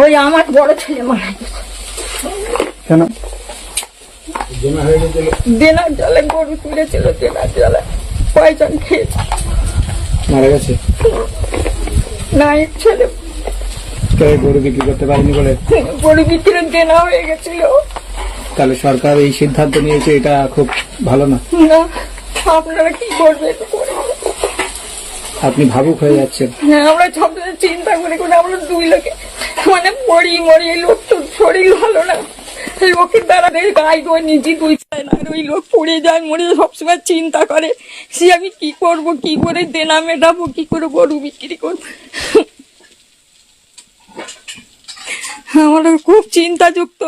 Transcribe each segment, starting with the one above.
ওই আমার বড় ছেলে মারা গেছে। কেন? দেনার জলে গরু তুলেছিল, দেনার জলে পয়জন খেয়েছে, মারা গেছে। না ছেলে গরু বিক্রি করতে পারেনি বলে গরু বিক্রির দেনা হয়ে গেছিল। তাহলে সরকার এই সিদ্ধান্ত নিয়েছে, এটা খুব ভালো না। না, আপনারা কি করবে একটু করে। আপনি ভাবুক হয়ে যাচ্ছেন। হ্যাঁ, আমরা সবসময় চিন্তা করে করে আমরা দুই লোকে মানে মরি মরি, এই লোক তো শরীর ভালো না, এই লোকের দ্বারা গায়ে গো নিজে দুই চায় না, ওই লোক পড়ে যায় মরে যায়, সবসময় চিন্তা করে সে আমি কি করব, কি করে দেনা মেটাবো, কি করে গরু বিক্রি করবো। আমার খুব চিন্তাযুক্ত,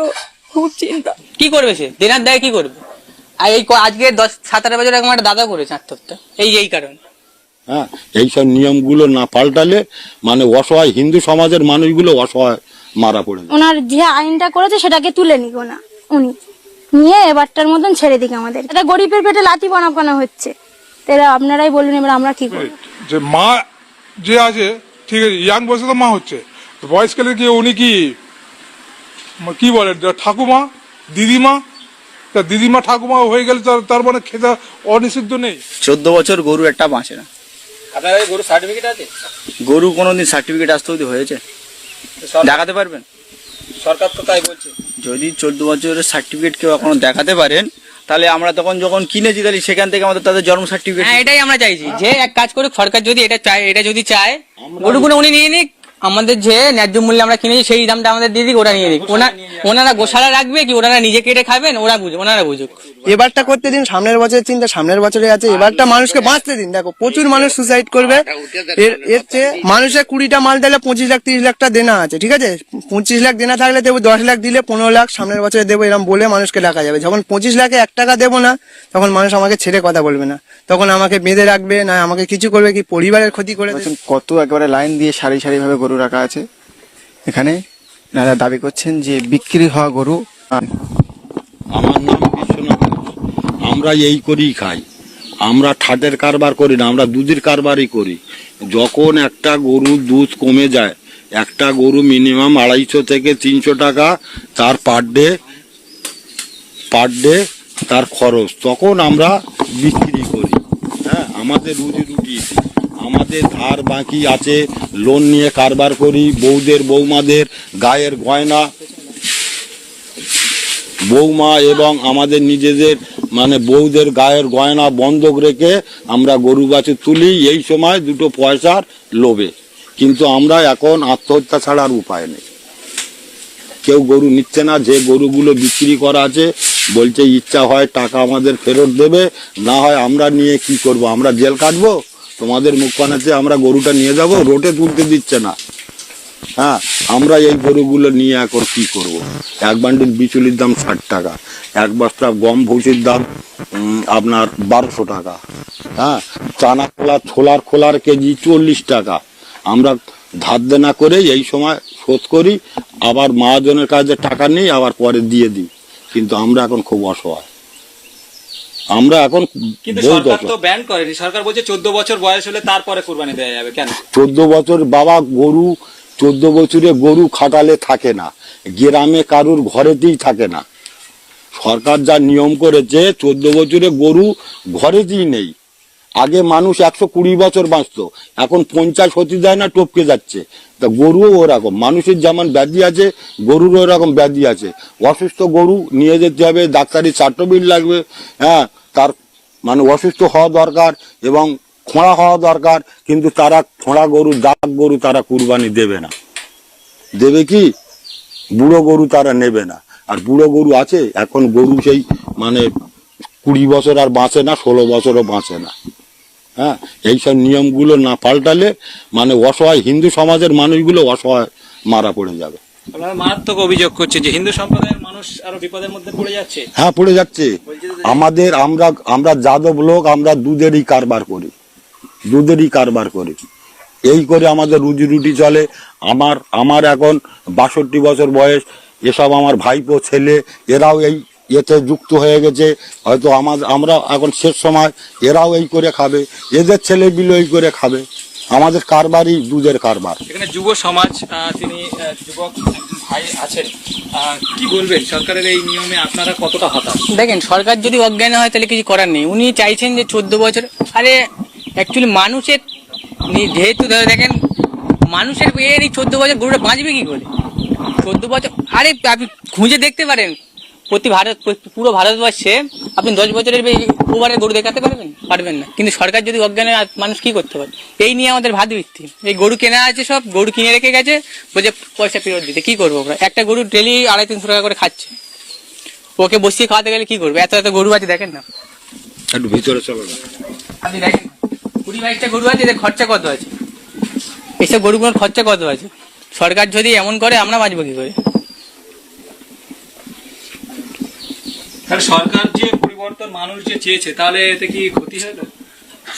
খুব চিন্তা। কি করবে সে? দেনার দায় কি করবে? আর এই আজকে 10-17 বছর এরকম একটা দাদা করেছে আত্মহত্যা এই কারণে। হ্যাঁ, এইসব নিয়মগুলো না পাল্টালে মানে অসহায় হিন্দু সমাজের মানুষগুলো অসহায় মারা পড়ে যায়। ওনার যে আইনটা করেছে সেটাকে তুলে নিক না, উনি নিয়ে এবারটার মতন ছেড়ে দিক আমাদের। এটা গরিবের পেটে লাথি বানানো হচ্ছে। তাহলে আপনারাই বলুন এবার আমরা কি করব? যে মা যে আছে ঠিক আছে, ইয়াং বয়সে তো মা হচ্ছে, বয়সকালে কি উনি কি বলে ঠাকুমা দিদিমা, তা দিদিমা ঠাকুমা হয়ে গেলে তার মানে খেতে অনিষিদ্ধ নেই। 14 বছর গরু একটা বাঁচে না। আপনার গরু সার্টিফিকেট আছে? গরু কোনোদিন সার্টিফিকেট আসতে অবধি হয়েছে? দেখাতে পারবেন? সরকার তো তাই বলছে। যদি 14 বছরের সার্টিফিকেট কেউ এখনো দেখাতে পারেন, তাহলে আমরা তখন যখন কিনেছি তাহলে সেখান থেকে আমাদের তাদের জন্ম সার্টিফিকেট। হ্যাঁ, এটাই আমরা চাইছি যে এক কাজ করুক সরকার, যদি এটা চায়, এটা যদি চায় গরুগুলো উনি নিয়ে নিক, আমাদের যে ন্যায্য মূল্যে আমরা কিনেছি সেই দামটা আমাদের দিয়ে দিক, ওরা নিয়ে নিক। ওনারা গোশালা রাখবে কি ওনারা নিজে কেটে খাবেন, ওনারা বুঝুক। এবারটা করতে দিন, সামনের বছরের চিন্তা সামনের বছরে আছে, এবারটা মানুষকে বাঁচতে দিন। দেখো প্রচুর মানুষ সুসাইড করবে, এর চেয়ে মানুষের 20টা মাল দিলে 25 লাখ 30 লাখটা দেনা আছে, ঠিক আছে? 25 লাখ দেনা থাকলে দেবো, 10 লাখ দিলে 15 লাখ সামনের বছরে দেবো, এরকম বলে মানুষকে ডাকা যাবে। যখন 25 লাখে 1 টাকা দেবো না, তখন মানুষ আমাকে ছেড়ে কথা বলবে না, তখন আমাকে বেঁধে রাখবে না, আমাকে কিছু করবে কি, পরিবারের ক্ষতি করে দেবে। কত একেবারে লাইন দিয়ে সারি সারি ভাবে গরু রাখা আছে এখানে। এনারা দাবি করছেন যে বিক্রি হওয়া গরু। আমার নাম বিশ্বনাথ ঘোষ। আমরা এই করেই খাই, আমরা ঠাটের কারবার করি না, আমরা দুধের কারবারই করি। যখন একটা গরুর দুধ কমে যায়, একটা গরু মিনিমাম 250 থেকে 300 টাকা তার পার ডে তার খরচ, তখন আমরা বিক্রি করি। হ্যাঁ, আমাদের রুজি আমাদের ধার বাকি আছে, লোন নিয়ে কারবার করি। বৌমাদের গায়ের গয়না, বৌমা এবং আমাদের নিজেদের মানে বউদের গায়ের গয়না বন্ধক রেখে আমরা গরু বাছুর তুলি, এই সময় দুটো পয়সার লোভে। কিন্তু আমরা এখন আত্মহত্যা ছাড়ার উপায় নেই, কেউ গরু নিচ্ছে না। যে গরুগুলো বিক্রি করা আছে বলছে ইচ্ছা হয় টাকা আমাদের ফেরত দেবে, না হয় আমরা নিয়ে কি করব, আমরা জেল কাটবো, তোমাদের মুখ কানাতে আমরা গরুটা নিয়ে যাব, রোটে তুলতে দিচ্ছে না। হ্যাঁ, আমরা এই গরুগুলো নিয়ে এখন কি করব? এক বান্ডিল বিচুলির দাম 60 টাকা, এক বস্তা গম ভুসির দাম আপনার 1200 টাকা। হ্যাঁ, চানা ছোলার খোলার কেজি 40 টাকা। আমরা ধার দেনা করে এই সময় শোধ করি, আবার মহাজনের কাছে টাকা নিই, আবার পরে দিয়ে দিই। কিন্তু আমরা এখন খুব অসহায়, আমরা এখন। কিন্তু সরকার তো ব্যান করেনি, সরকার বলছে 14 বছর বয়স হলে তারপরে কুরবানি দেওয়া যাবে। কেন 14 বছর? বাবা, গরু 14 বছরে গরু খাটালে থাকে না, গ্রামে কারুর ঘরেতেই থাকে না। সরকার যা নিয়ম করেছে, 14 বছরে গরু ঘরেতেই নেই। আগে মানুষ 120 বছর বাঁচতো, এখন 50 হতে যায় না, টপকে যাচ্ছে। তা গরুও ওরকম, মানুষের যেমন ব্যাধি আছে গরুরও ওরকম ব্যাধি আছে। অসুস্থ গরু নিয়ে যেতে হবে, ডাক্তারি সার্টিফিকেট লাগবে। হ্যাঁ, তার মানে অসুস্থ হওয়া দরকার এবং খোঁড়া হওয়া দরকার। কিন্তু তারা খোঁড়া গরু, দাগ গরু তারা কুরবানি দেবে না। দেবে কি? বুড়ো গরু তারা নেবে না। আর বুড়ো গরু আছে এখন, গরু সেই মানে 20 বছর আর বাঁচে না, 16 বছরও বাঁচে না। হ্যাঁ, এইসব নিয়মগুলো না পাল্টালে মানে অসহায় হিন্দু সমাজের মানুষগুলো অসহায় মারা পড়ে যাবে। আপনারা মারাত্মক অভিযোগ করছে যে হিন্দু সম্প্রদায়ের মানুষ আরো বিপদের মধ্যে পড়ে যাচ্ছে। হ্যাঁ, পড়ে যাচ্ছে। আমাদের আমরা যাদব লোক, আমরা দুধেরই কারবার করি, এই করে আমাদের রুজি রুটি চলে। আমার এখন 62 বছর বয়স। এসব আমার ভাইপো ছেলে, এরাও এই এতে যুক্ত হয়ে গেছে। হয়তো আমরা এখন শেষ সময়, এরাও এই করে খাবে, এদের ছেলেগুলো এই করে খাবে। আমাদের কারবারই দুধের কারবার। এখানে যুব সমাজ তিনি যুবক ভাই আছেন, কি বলবেন সরকারের এই নিয়মে আপনারা কতটা হতাশ? দেখেন, সরকার যদি অজ্ঞান হয় তাহলে কিছু করার নেই। উনি চাইছেন যে 14 বছর, আরে অ্যাকচুয়ালি মানুষের যেহেতু ধরে দেখেন মানুষের এর এই 14 বছর গরুটা বাঁচবে কি করে? 14 বছর, আরে আপনি খুঁজে দেখতে পারেন পুরো ভারতবর্ষে আপনি 10 বছরের ওভারের গরু দেখাতে পারবেন না। কিন্তু সরকার যদি অজ্ঞান হয় মানুষ কি করতে পারে? এই নিয়ে আমাদের ভাত ভিত্তি। এই গরু কেনা আছে, সব গরু কিনে রেখে গেছে, বলছে পয়সা ফেরত দিতে। কি করবো আমরা? একটা গরু ডেলি 250-300 টাকা করে খাচ্ছে, ওকে বসিয়ে খাওয়াতে গেলে কি করবে? এত এত গরু আছে দেখেন না, একটু ভিতরে চলো না। আপনি দেখেন 20-22টা গরু আছে, এদের খরচা কত আছে? এইসব গরুগুলোর খরচা কত আছে? সরকার যদি এমন করে আমরা বাঁচবো কি করে? তাহলে সরকার যে পরিবর্তন মানুষ যে চেয়েছে, তাহলে এতে কি ক্ষতি হলো?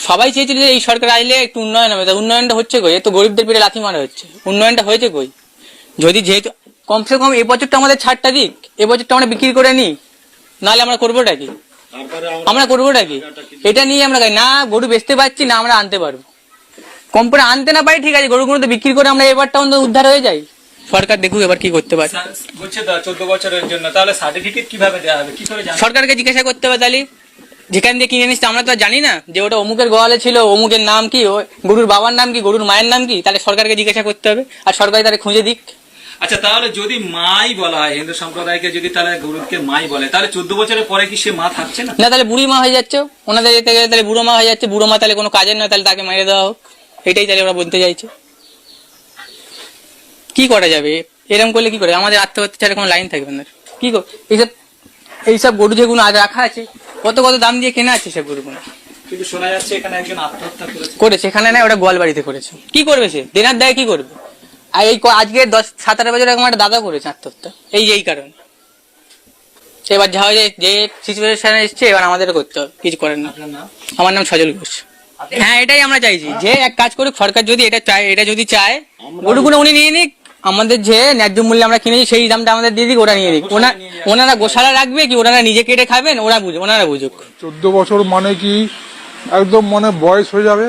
সবাই চেয়েছিল যে এই সরকার আইলে একটু উন্নয়ন হবে, তা উন্নয়নটা হচ্ছে কই? এ তো গরিবদের পেটে লাথি মারা হচ্ছে। উন্নয়নটা হয়েছে কই? যদি যেহেতু কমসে কম এই বছরটা আমাদের ছাড়টা দিক, এ বছরটা আমরা বিক্রি করে নিই, নাহলে আমরা করবোটা কি? আমরা করবোটা কি? এটা নিয়ে আমরা না গরু বেচতে পারছি, না আমরা আনতে পারবো। কম করে আনতে না পারি, ঠিক আছে, গরুগুলো তো বিক্রি করে আমরা এবারটা অন্তত উদ্ধার হয়ে যাই। সরকার দেখুক এবার কি করতে পারে। বলছে 14 বছরের জন্য, তাহলে সার্টিফিকেট কিভাবে দেওয়া হবে, কি করে জানবো? সরকারকে জিজ্ঞাসা করতে হবে। তাহলে যেখান দিয়ে কিনে নিচ্ছে আমরা তো আর জানি না যে ওটা অমুকের গোয়ালে ছিল, অমুকের নাম কি, গরুর বাবার নাম কি, গরুর মায়ের নাম কি, তাহলে সরকারকে জিজ্ঞাসা করতে হবে, আর সরকার তাহলে খুঁজে দিক। আচ্ছা, তাহলে যদি মাই বলা হয়, হিন্দু সম্প্রদায়কে যদি তাহলে গরুকে মাই বলে, তাহলে 14 বছরের পরে কি সে মা থাকছে না? না, তাহলে বুড়ি মা হয়ে যাচ্ছে ওনাদের যেতে গেলে, তাহলে বুড়ো মা হয়ে যাচ্ছে। বুড়ো মা তাহলে কোনো কাজের নয়, তাহলে তাকে মেরে দেওয়া হোক, এটাই তাহলে ওরা বলতে চাইছে। কি করা যাবে? এরকম করলে কি করে? আমাদের আত্মহত্যা ছাড়া কোনো লাইন থাকবে না। কি এইসব গরু যেগুলো আজ রাখা আছে, কত কত দাম দিয়ে কেনা আছে সব গরুগুলো। কিন্তু শোনা যাচ্ছে এখানে একজন আত্মহত্যা করেছে, এখানে না, ওটা গোয়াল বাড়িতে করেছে। কি করবে সে? দেনার দায় কি করবে? আর এই আজকে 10-17 বছর এরকম একটা দাদা করেছে আত্মহত্যা, এই কারণে। এবার যা হয়, যে সিচুয়েশনে এসছে, এবার আমাদের করতে হবে, কিছু করেন না। আমার নাম সজল ঘোষ। হ্যাঁ, এটাই আমরা চাইছি যে এক কাজ করুক সরকার, যদি এটা যদি চায় গরুগুলো উনি নিয়ে নিক, আমাদের যে ন্যায্য মূল্যে আমরা কিনেছি সেই দামটা আমাদের দিয়ে দিক, ওরা নিয়ে নিক। ওনারা গোশালা রাখবে কি ওনারা নিজে কেটে খাবেন, ওনারা বুঝুক। 14 বছর মানে কি একদম মানে বয়স হয়ে যাবে,